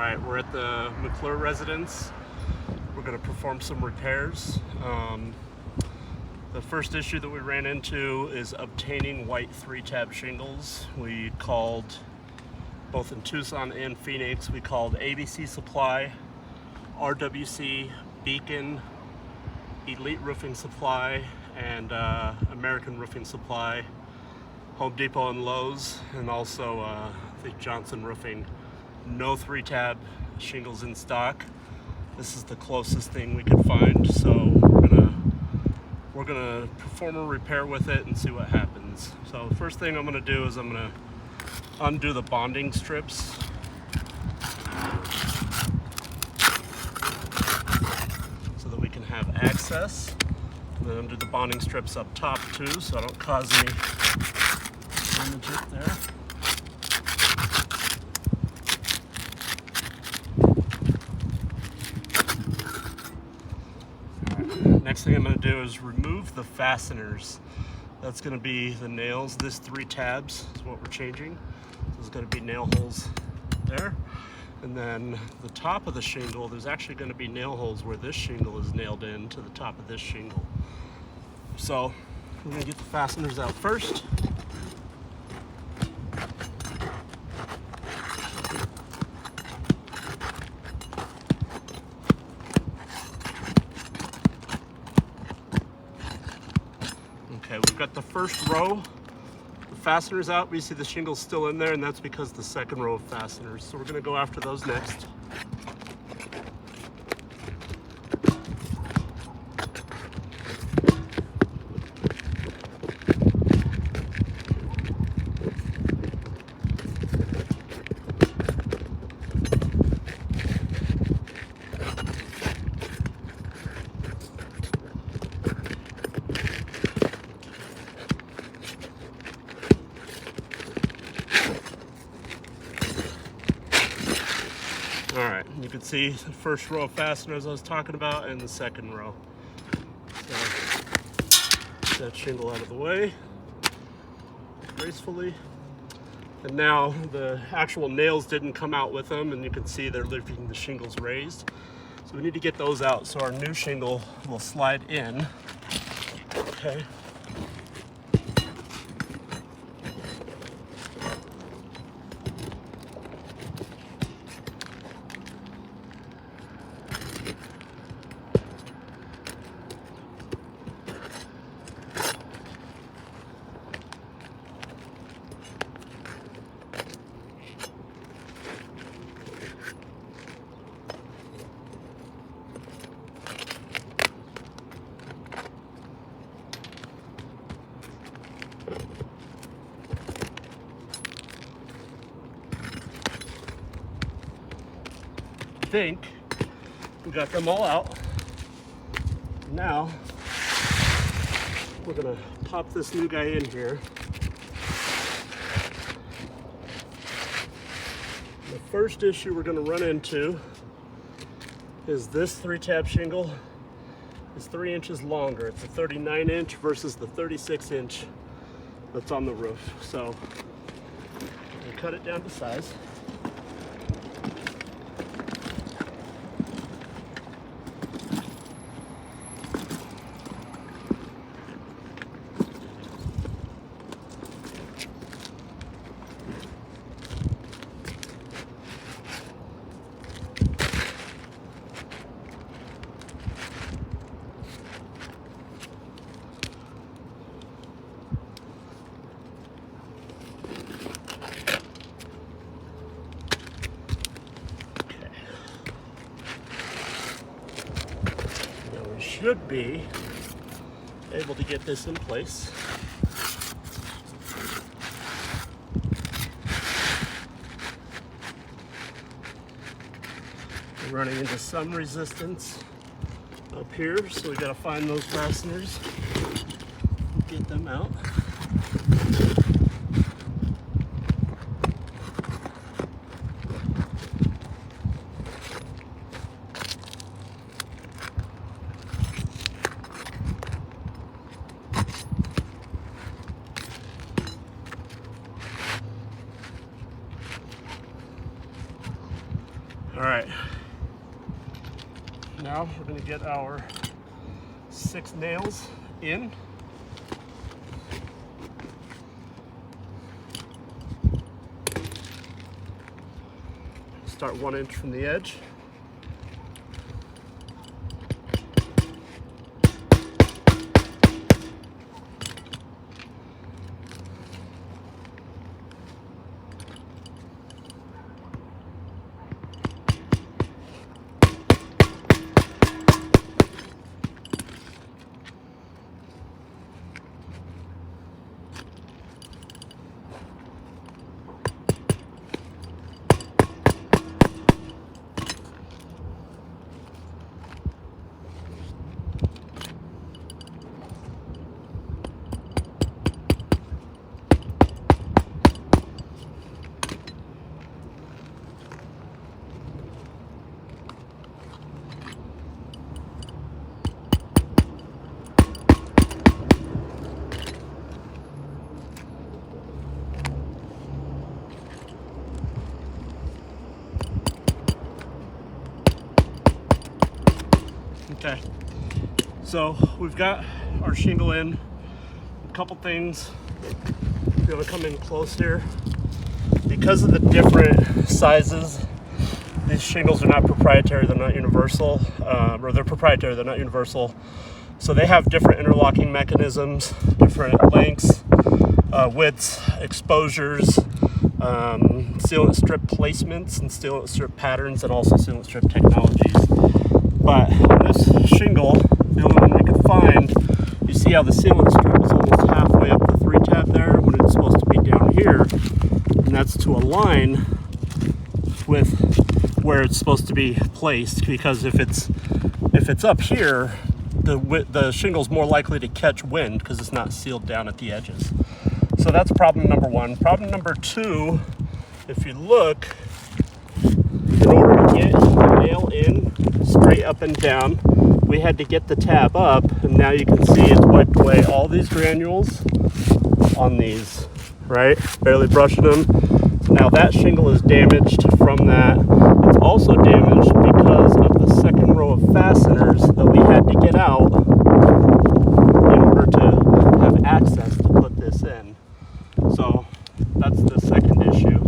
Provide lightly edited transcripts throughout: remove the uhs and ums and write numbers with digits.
Alright, we're at the McClure residence. We're going to perform some repairs. The first issue that we ran into is obtaining white 3-tab shingles. We called, both in Tucson and Phoenix, we called ABC Supply, RWC, Beacon, Elite Roofing Supply, and American Roofing Supply, Home Depot and Lowe's, and also I think Johnson Roofing. No 3-tab shingles in stock. This is the closest thing we could find, so we're gonna perform a repair with it and see what happens. So the first thing I'm gonna do is I'm gonna undo the bonding strips. So that we can have access. And then undo the bonding strips up top too, so I don't cause any damage up there. Next thing I'm going to do is remove the fasteners. That's going to be the nails. This 3 tabs is what we're changing. So there's going to be nail holes there. And then the top of the shingle, there's actually going to be nail holes where this shingle is nailed in to the top of this shingle. So we're going to get the fasteners out first. Okay, we've got the first row, the fasteners out. We see the shingle's still in there, and that's because the second row of fasteners. So we're gonna go after those next. All right, you can see the first row of fasteners I was talking about and the second row. So, get that shingle out of the way gracefully. And now the actual nails didn't come out with them, and you can see they're leaving the shingles raised. So we need to get those out so our new shingle will slide in. Okay. I think we got them all out. Now we're gonna pop this new guy in here. The first issue we're gonna run into is this 3-tab shingle is 3 inches longer. It's a 39-inch versus the 36-inch that's on the roof. So we cut it down to size. Should be able to get this in place. We're running into some resistance up here, so we got to find those fasteners and get them out. All right, now we're going to get our 6 nails in. Start 1 inch from the edge. Okay, so we've got our shingle in. A couple things, if you want to come in close here, because of the different sizes, these shingles are not proprietary, they're not universal, or they're proprietary, they're not universal. So they have different interlocking mechanisms, different lengths, widths, exposures, sealant strip placements and sealant strip patterns, and also sealant strip technologies. But on this shingle, the only one we could find, you see how the sealant strip is almost halfway up the 3-tab there when it's supposed to be down here, and that's to align with where it's supposed to be placed, because if it's up here, the shingle's more likely to catch wind because it's not sealed down at the edges. So that's problem number 1. Problem number 2, if you look, in order to get the nail in straight up and down, we had to get the tab up, and now you can see it's wiped away all these granules on these, right? Barely brushing them. Now that shingle is damaged from that. It's also damaged because of the second row of fasteners that we had to get out in order to have access to put this in. So that's the second issue.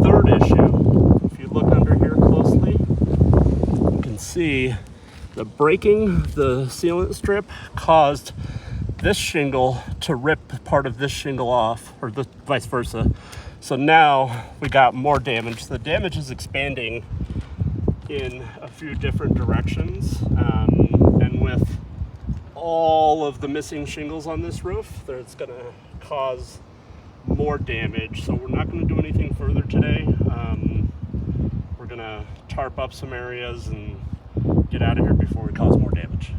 Third issue, if you look under here closely, you can see the breaking the sealant strip caused this shingle to rip part of this shingle off, or the vice versa. So now we got more damage. The damage is expanding in a few different directions, and with all of the missing shingles on this roof, it's going to cause more damage. So we're not going to do anything further today. We're going to tarp up some areas and get out of here before we cause more damage.